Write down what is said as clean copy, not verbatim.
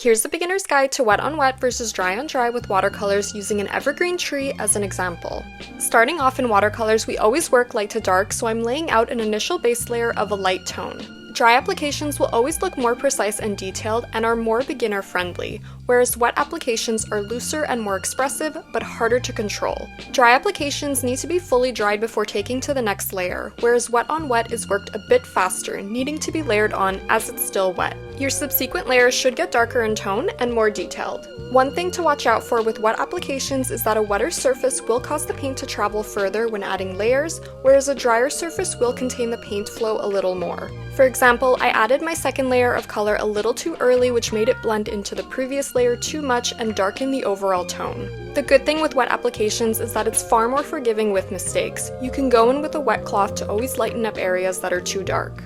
Here's a beginner's guide to wet on wet versus dry on dry with watercolors using an evergreen tree as an example. Starting off in watercolors, we always work light to dark, so I'm laying out an initial base layer of a light tone. Dry applications will always look more precise and detailed and are more beginner friendly, whereas wet applications are looser and more expressive, but harder to control. Dry applications need to be fully dried before taking to the next layer, whereas wet on wet is worked a bit faster, needing to be layered on as it's still wet. Your subsequent layers should get darker in tone and more detailed. One thing to watch out for with wet applications is that a wetter surface will cause the paint to travel further when adding layers, whereas a drier surface will contain the paint flow a little more. For example, I added my second layer of color a little too early, which made it blend into the previous layer too much and darken the overall tone. The good thing with wet applications is that it's far more forgiving with mistakes. You can go in with a wet cloth to always lighten up areas that are too dark.